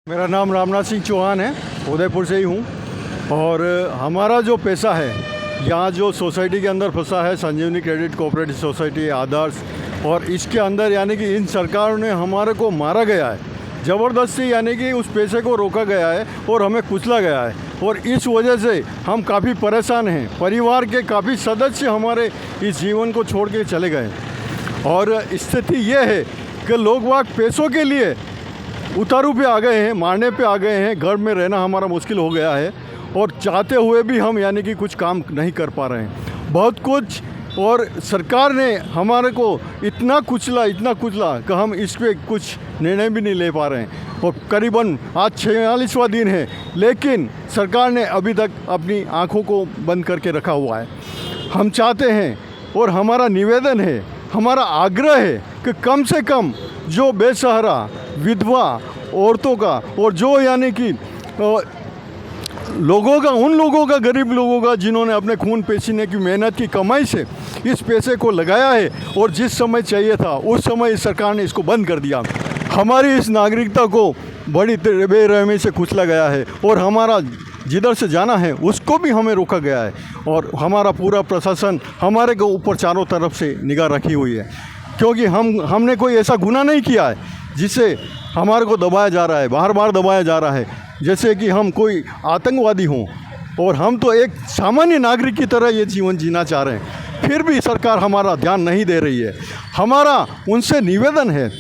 मेरा नाम रामनाथ सिंह चौहान है, उदयपुर से ही हूँ। और हमारा जो पैसा है यहाँ जो सोसाइटी के अंदर फंसा है, संजीवनी क्रेडिट कोऑपरेटिव सोसाइटी, आदर्श, और इसके अंदर यानी कि इन सरकारों ने हमारे को मारा गया है ज़बरदस्ती, यानी कि उस पैसे को रोका गया है और हमें कुचला गया है। और इस वजह से हम काफ़ी परेशान हैं। परिवार के काफ़ी सदस्य हमारे इस जीवन को छोड़ के चले गए। और स्थिति ये है कि लोग वाग पैसों के लिए उतारू पे आ गए हैं, मारने पे आ गए हैं। घर में रहना हमारा मुश्किल हो गया है और चाहते हुए भी हम यानी कि कुछ काम नहीं कर पा रहे हैं, बहुत कुछ। और सरकार ने हमारे को इतना कुचला कि हम इस पर कुछ निर्णय भी नहीं ले पा रहे हैं। और करीबन आज 46वां दिन है, लेकिन सरकार ने अभी तक अपनी आंखों को बंद करके रखा हुआ है। हम चाहते हैं और हमारा निवेदन है, हमारा आग्रह है कि कम से कम जो बेसहारा विधवा औरतों का और जो यानी कि लोगों का, उन लोगों का, गरीब लोगों का जिन्होंने अपने खून पसीने की मेहनत की कमाई से इस पैसे को लगाया है और जिस समय चाहिए था उस समय इस सरकार ने इसको बंद कर दिया। हमारी इस नागरिकता को बड़ी बेरहमी से कुचला गया है और हमारा जिधर से जाना है उसको भी हमें रोका गया है। और हमारा पूरा प्रशासन हमारे के ऊपर चारों तरफ से निगाह रखी हुई है, क्योंकि हमने कोई ऐसा गुनाह नहीं किया है जिससे हमारे को दबाया जा रहा है, बार बार दबाया जा रहा है, जैसे कि हम कोई आतंकवादी हों। और हम तो एक सामान्य नागरिक की तरह ये जीवन जीना चाह रहे हैं, फिर भी सरकार हमारा ध्यान नहीं दे रही है। हमारा उनसे निवेदन है,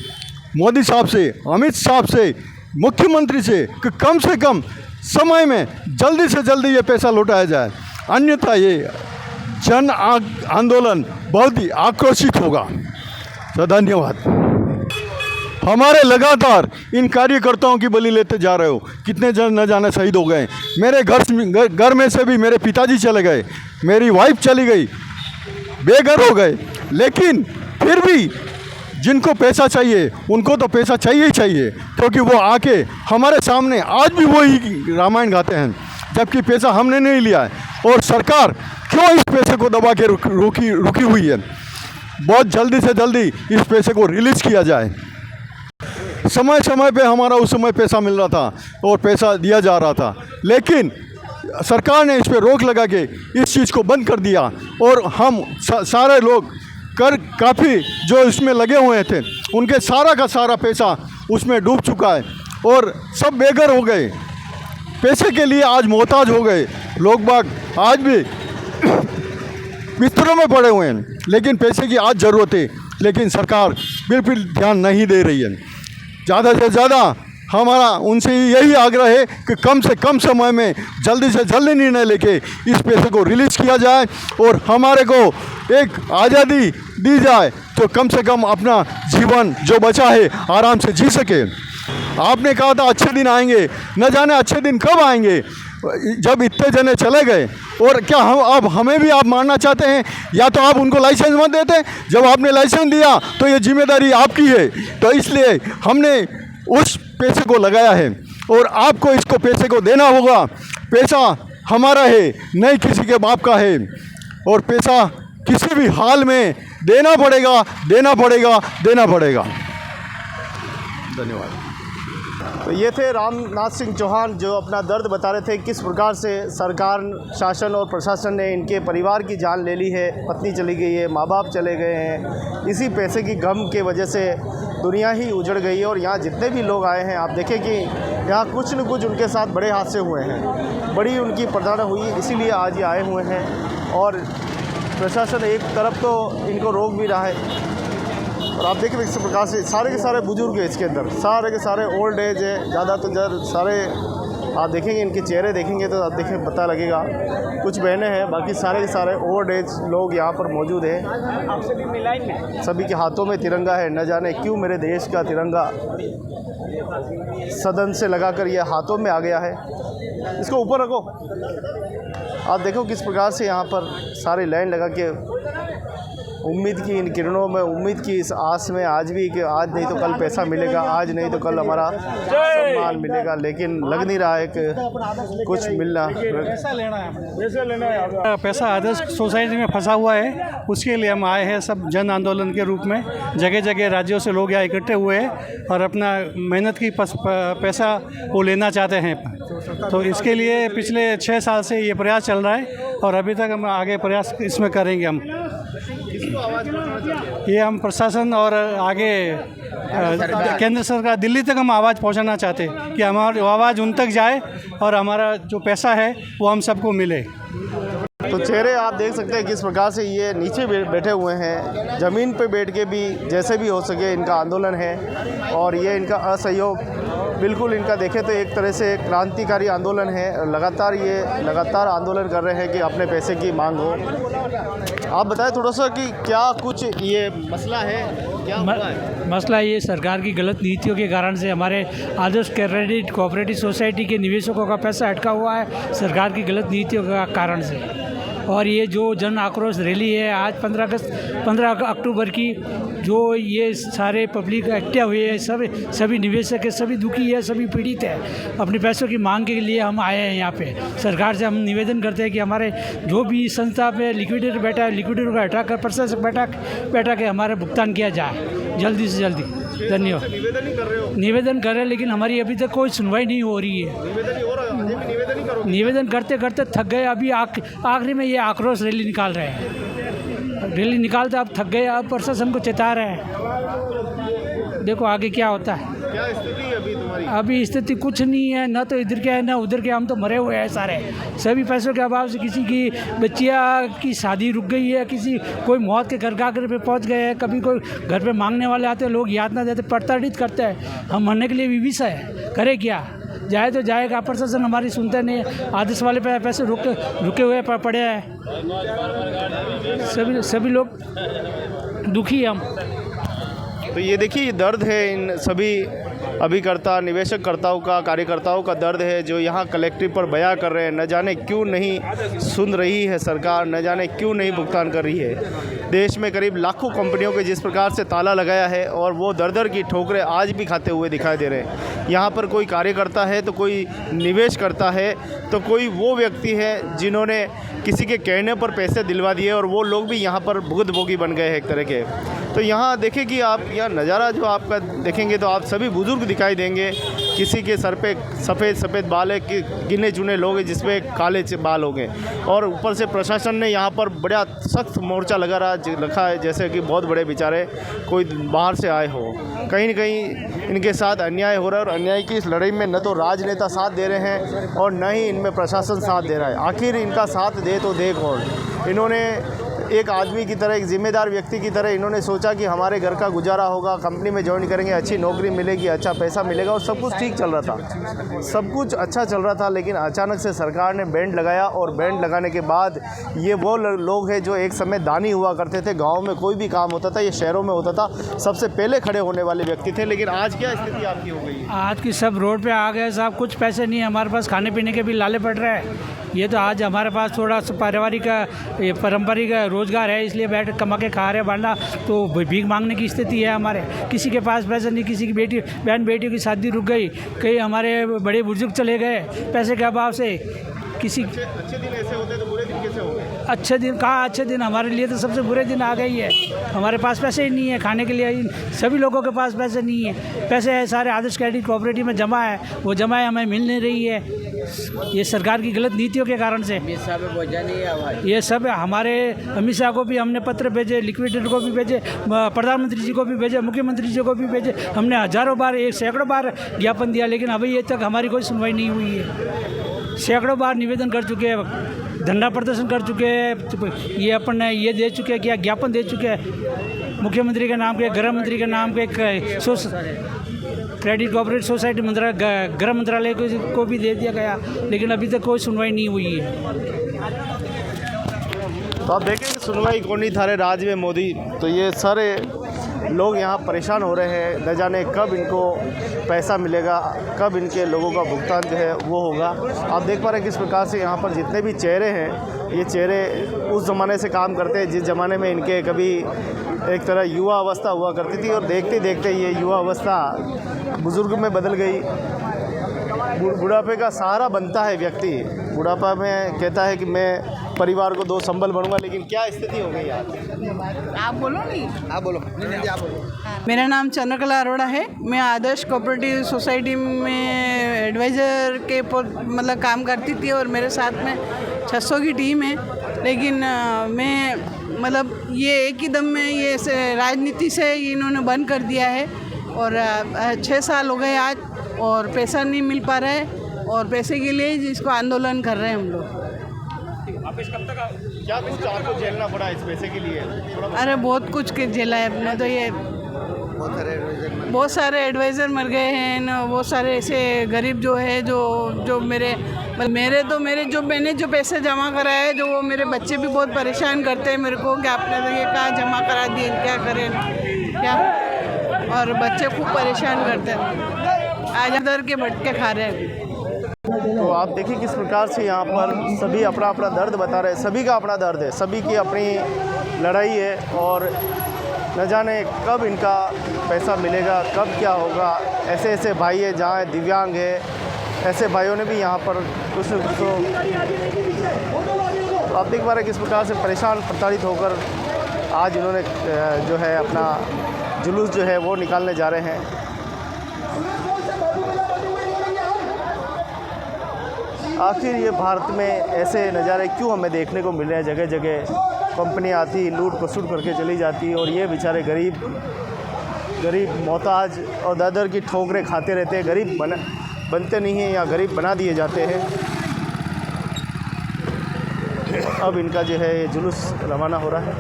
मोदी साहब से, अमित साहब से, मुख्यमंत्री से, कि कम से कम समय में जल्दी से जल्दी ये पैसा लौटाया जाए, अन्यथा ये जन आंदोलन बहुत ही आक्रोशित होगा। तो धन्यवाद। हमारे लगातार इन कार्यकर्ताओं की बलि लेते जा रहे हो। कितने जन न जाने शहीद हो गए। मेरे घर में से भी मेरे पिताजी चले गए, मेरी वाइफ चली गई, बेघर हो गए। लेकिन फिर भी जिनको पैसा चाहिए उनको तो पैसा चाहिए ही चाहिए, क्योंकि वो आके हमारे सामने आज भी वही रामायण गाते हैं, जबकि पैसा हमने नहीं लिया है। और सरकार क्यों इस पैसे को दबा के रुकी हुई है? बहुत जल्दी से जल्दी इस पैसे को रिलीज़ किया जाए। समय समय पे हमारा उस समय पैसा मिल रहा था और पैसा दिया जा रहा था, लेकिन सरकार ने इस पर रोक लगा के इस चीज़ को बंद कर दिया। और हम सारे लोग काफ़ी जो इसमें लगे हुए थे उनके सारा का सारा पैसा उसमें डूब चुका है और सब बेघर हो गए, पैसे के लिए आज मोहताज हो गए। लोग बाग आज भी बिस्तरों में पड़े हुए हैं, लेकिन पैसे की आज ज़रूरत है, लेकिन सरकार बिल्कुल ध्यान नहीं दे रही है। ज़्यादा से ज़्यादा हमारा उनसे यही आग्रह है कि कम से कम समय में जल्दी से जल्दी निर्णय लेके इस पैसे को रिलीज़ किया जाए और हमारे को एक आज़ादी दी जाए, तो कम से कम अपना जीवन जो बचा है आराम से जी सके। आपने कहा था अच्छे दिन आएंगे, न जाने अच्छे दिन कब आएंगे, जब इतने जने चले गए। और क्या अब हमें भी आप मारना चाहते हैं? या तो आप उनको लाइसेंस मत देते, जब आपने लाइसेंस दिया तो ये जिम्मेदारी आपकी है। तो इसलिए हमने उस पैसे को लगाया है और आपको इसको पैसे को देना होगा। पैसा हमारा है, नहीं किसी के बाप का है, और पैसा किसी भी हाल में देना पड़ेगा, देना पड़ेगा, देना पड़ेगा। धन्यवाद। तो ये थे रामनाथ सिंह चौहान, जो अपना दर्द बता रहे थे किस प्रकार से सरकार, शासन और प्रशासन ने इनके परिवार की जान ले ली है। पत्नी चली गई है, माँ बाप चले गए हैं, इसी पैसे की गम के वजह से दुनिया ही उजड़ गई है। और यहाँ जितने भी लोग आए हैं, आप देखें कि यहाँ कुछ न कुछ उनके साथ बड़े हादसे हुए हैं, बड़ी उनकी प्रताड़ना हुई, इसीलिए आज ये आए हुए हैं। और प्रशासन एक तरफ तो इनको रोक भी रहा है। और आप देखें इस प्रकार से सारे के सारे बुजुर्ग हैं इसके अंदर, सारे के सारे ओल्ड एज है, ज़्यादा तो ज़्यादा सारे। आप देखेंगे इनके चेहरे देखेंगे तो आप देखें पता लगेगा। कुछ बहनें हैं, बाकी सारे के सारे ओल्ड एज लोग यहाँ पर मौजूद हैं। आपसे भी मिलाएंगे। सभी के हाथों में तिरंगा है, न जाने क्यों मेरे देश का तिरंगा सदन से लगाकर ये हाथों में आ गया है। इसको ऊपर रखो। आप देखो किस प्रकार से यहाँ पर सारे लाइन लगा के उम्मीद की इन किरणों में, उम्मीद की इस आस में आज भी कि आज नहीं तो कल पैसा मिलेगा, आज नहीं तो कल हमारा सम्मान मिलेगा, लेकिन लग नहीं रहा है कि कुछ मिलना। पैसा आदर्श सोसाइटी में फंसा हुआ है, उसके लिए हम आए हैं सब जन आंदोलन के रूप में। जगह जगह राज्यों से लोग यहाँ इकट्ठे हुए हैं और अपना मेहनत की पैसा वो लेना चाहते हैं। तो इसके लिए पिछले 6 साल से ये प्रयास चल रहा है और अभी तक हम आगे प्रयास इसमें करेंगे। हम ये हम प्रशासन और आगे केंद्र सरकार, दिल्ली तक हम आवाज़ पहुंचाना चाहते हैं कि हमारी आवाज़ उन तक जाए और हमारा जो पैसा है वो हम सबको मिले। तो चेहरे आप देख सकते हैं किस प्रकार से ये नीचे बैठे हुए हैं, ज़मीन पे बैठ के भी जैसे भी हो सके इनका आंदोलन है और ये इनका असहयोग बिल्कुल इनका देखें तो एक तरह से क्रांतिकारी आंदोलन है। लगातार आंदोलन कर रहे हैं कि अपने पैसे की मांग हो। आप बताएं थोड़ा सा कि क्या कुछ ये मसला है, क्या हुआ है? मसला ये सरकार की गलत नीतियों के कारण से हमारे आदर्श क्रेडिट कोऑपरेटिव सोसाइटी के निवेशकों का पैसा अटका हुआ है सरकार की गलत नीतियों के कारण से। और ये जो जन आक्रोश रैली है आज 15 अक्टूबर की, जो ये सारे पब्लिक इकट्ठे हुए हैं, सभी निवेशक है, सभी दुखी है, सभी पीड़ित है। अपने पैसों की मांग के लिए हम आए हैं यहाँ पे। सरकार से हम निवेदन करते हैं कि हमारे जो भी संस्था पे लिक्विडेटर बैठा है, लिक्विडेटर को हटाकर प्रशासक बैठा के हमारा भुगतान किया जाए जल्दी से जल्दी। धन्यवाद। निवेदन कर रहे हैं लेकिन हमारी अभी तक कोई सुनवाई नहीं हो रही है। निवेदन करते करते थक गए, अभी आखिरी में ये आक्रोश रैली निकाल रहे हैं। रैली निकालते अब थक गए, अब प्रशासन को चेता रहे हैं। देखो आगे क्या होता है। क्या स्थिति है अभी तुम्हारी? अभी स्थिति कुछ नहीं है, ना तो इधर के है ना उधर के। हम तो मरे हुए हैं सारे। सभी पैसों के अभाव से किसी की बच्चियाँ की शादी रुक गई है, कोई मौत के घर पे पहुंच गए हैं, कभी कोई घर पे मांगने वाले आते हैं, लोग यातना देते, प्रताड़ित करते हैं। हम मरने के लिए विवश है, करे क्या? जाए तो जाएगा, प्रशासन हमारी सुनते नहीं है। आदेश वाले पैसे रुके हुए पड़े हैं। सभी लोग दुखी हैं हम। तो ये देखिए ये दर्द है इन सभी अभिकर्ता, निवेशककर्ताओं का, कार्यकर्ताओं का दर्द है जो यहाँ कलेक्टिव पर बयां कर रहे हैं। न जाने क्यों नहीं सुन रही है सरकार, न जाने क्यों नहीं भुगतान कर रही है। देश में करीब लाखों कंपनियों के जिस प्रकार से ताला लगाया है और वो दर की ठोकरें आज भी खाते हुए दिखाई दे रहे हैं। यहाँ पर कोई कार्यकर्ता है तो कोई निवेश करता है तो कोई वो व्यक्ति है जिन्होंने किसी के कहने पर पैसे दिलवा दिए और वो लोग भी यहाँ पर भुगतभोगी बन गए हैं एक तरह के। तो यहाँ देखें कि आप यहाँ नज़ारा जो आपका देखेंगे तो आप सभी बुजुर्ग दिखाई देंगे। किसी के सर पे सफ़ेद बाल है, कि गिने चुने लोग हैं जिसमें काले बाल हो गए। और ऊपर से प्रशासन ने यहाँ पर बड़ा सख्त मोर्चा रखा है, जैसे कि बहुत बड़े बेचारे कोई बाहर से आए हो। कहीं न कहीं इनके साथ अन्याय हो रहा है और अन्याय की इस लड़ाई में न तो राजनेता साथ दे रहे हैं और न ही इनमें प्रशासन साथ दे रहा है। आखिर इनका साथ दे तो दे कौन? इन्होंने एक आदमी की तरह, एक ज़िम्मेदार व्यक्ति की तरह इन्होंने सोचा कि हमारे घर का गुजारा होगा, कंपनी में ज्वाइन करेंगे, अच्छी नौकरी मिलेगी, अच्छा पैसा मिलेगा और सब कुछ ठीक चल रहा था, सब कुछ अच्छा चल रहा था। लेकिन अचानक से सरकार ने बैंड लगाया और बैंड लगाने के बाद ये वो लोग हैं जो एक समय दानी हुआ करते थे। गाँव में कोई भी काम होता था, ये शहरों में होता था, सबसे पहले खड़े होने वाले व्यक्ति थे। लेकिन आज क्या स्थिति आपकी हो गई? आज की सब रोड पे आ गए साहब। कुछ पैसे नहीं है हमारे पास, खाने पीने के भी लाले पड़ रहे हैं। ये तो आज हमारे पास थोड़ा सा पारंपरिक रोज़गार है, इसलिए बैठ कमा के खा रहे हैं, वरना तो भीख मांगने की स्थिति है हमारे। किसी के पास पैसे नहीं, किसी की बहन बेटियों की शादी रुक गई, कई हमारे बड़े बुजुर्ग चले गए पैसे के अभाव से। किसी अच्छे दिन ऐसे होते तो बुरे दिन कैसे होंगे? अच्छे दिन कहाँ अच्छे दिन, हमारे लिए तो सबसे बुरे दिन आ गई है। हमारे पास पैसे ही नहीं है खाने के लिए, सभी लोगों के पास पैसे नहीं है। पैसे है सारे आदर्श क्रेडिट कोऑपरेटिव में जमा है, वो जमा है हमें मिल नहीं रही है। ये सरकार की गलत नीतियों के कारण से ये सब हमारे अमित शाह को भी हमने पत्र भेजे, लिक्विडेटर को भी भेजे, प्रधानमंत्री जी को भी भेजे, मुख्यमंत्री जी को भी भेजे। हमने हज़ारों बार, सैकड़ों बार ज्ञापन दिया, लेकिन अभी ये तक हमारी कोई सुनवाई नहीं हुई है। सैकड़ों बार निवेदन कर चुके हैं, धरना प्रदर्शन कर चुके हैं, ये अपन ने ये दे चुके हैं, क्या ज्ञापन दे चुके हैं मुख्यमंत्री के नाम के, गृह मंत्री के नाम के, क्रेडिट कोऑपरेटिव सोसाइटी गृह मंत्रालय को भी दे दिया गया, लेकिन अभी तक कोई सुनवाई नहीं हुई है। तो आप देखें कि सुनवाई कौन नहीं था रे राज में मोदी। तो ये सारे लोग यहाँ परेशान हो रहे हैं, न जाने कब इनको पैसा मिलेगा, कब इनके लोगों का भुगतान जो है वो होगा। आप देख पा रहे हैं किस प्रकार से यहाँ पर जितने भी चेहरे हैं, ये चेहरे उस ज़माने से काम करते हैं जिस ज़माने में इनके कभी एक तरह युवा अवस्था हुआ करती थी, और देखते देखते ये युवा अवस्था बुज़ुर्ग में बदल गई। बुढ़ापे का सहारा बनता है व्यक्ति, बुढ़ापा में कहता है कि मैं परिवार को 2 संबल बनूंगा, लेकिन क्या स्थिति हो गई आज? आप बोलो नहीं। आप बोलो। आप बोलो। मेरा नाम चंद्रकला अरोड़ा है। मैं आदर्श कोऑपरेटिव सोसाइटी में एडवाइज़र के मतलब काम करती थी, और मेरे साथ में 600 की टीम है। लेकिन मैं मतलब ये एक ही दम में ये राजनीति से इन्होंने बंद कर दिया है, और 6 साल हो गए आज, और पैसा नहीं मिल पा रहा है, और पैसे के लिए जिसको आंदोलन कर रहे हैं हम लोग। क्या कुछ आपको झेलना पड़ा इस पैसे के लिए? अरे बहुत कुछ के झेला है अपने तो। ये बहुत सारे एडवाइज़र मर गए हैं न, बहुत सारे ऐसे गरीब जो है जो मेरे जो मैंने जो पैसे जमा कराए हैं, जो वो मेरे बच्चे भी बहुत परेशान करते हैं मेरे को कि आपने तो ये कहाँ जमा करा दिए, क्या करें क्या, और बच्चे खूब परेशान करते हैं, आज दर के भटके खा रहे हैं। तो आप देखिए किस प्रकार से यहाँ पर सभी अपना अपना दर्द बता रहे हैं, सभी का अपना दर्द है, सभी की अपनी लड़ाई है, और न जाने कब इनका पैसा मिलेगा, कब क्या होगा। ऐसे ऐसे भाई है जहाँ दिव्यांग है, ऐसे भाइयों ने भी यहाँ पर कुछ न कुछ तो आप देख पा रहे हैं किस प्रकार से परेशान प्रताड़ित होकर आज इन्होंने जो है अपना जुलूस जो है वो निकालने जा रहे हैं। आखिर ये भारत में ऐसे नज़ारे क्यों हमें देखने को मिल रहे हैं? जगह जगह कंपनियाँ आती, लूट खसुट करके चली जाती, और ये बेचारे गरीब मोहताज और दर की ठोकरें खाते रहते हैं। गरीब बनते नहीं हैं या गरीब बना दिए जाते हैं। अब इनका जो है ये जुलूस रवाना हो रहा है।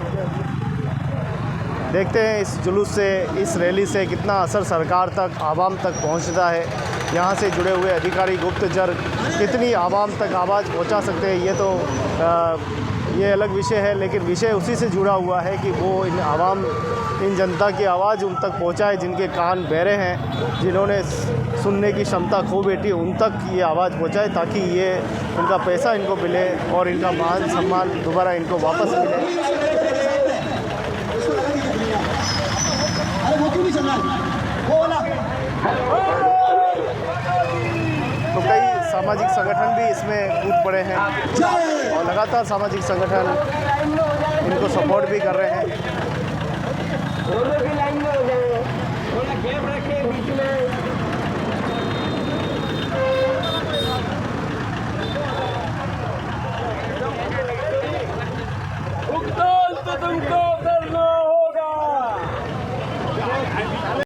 देखते हैं इस जुलूस से, इस रैली से कितना असर सरकार तक, आवाम तक पहुंचता है। यहाँ से जुड़े हुए अधिकारी गुप्तचर कितनी आवाम तक आवाज़ पहुंचा सकते हैं, ये तो ये अलग विषय है, लेकिन विषय उसी से जुड़ा हुआ है कि वो इन जनता की आवाज़ उन तक पहुंचाए जिनके कान बहरे हैं, जिन्होंने सुनने की क्षमता खो बैठी, उन तक ये आवाज़ पहुंचाए, ताकि ये उनका पैसा इनको मिले और इनका मान सम्मान दोबारा इनको वापस मिले। तो कई सामाजिक संगठन भी इसमें कूद पड़े हैं, और लगातार सामाजिक संगठन इनको सपोर्ट भी कर रहे हैं।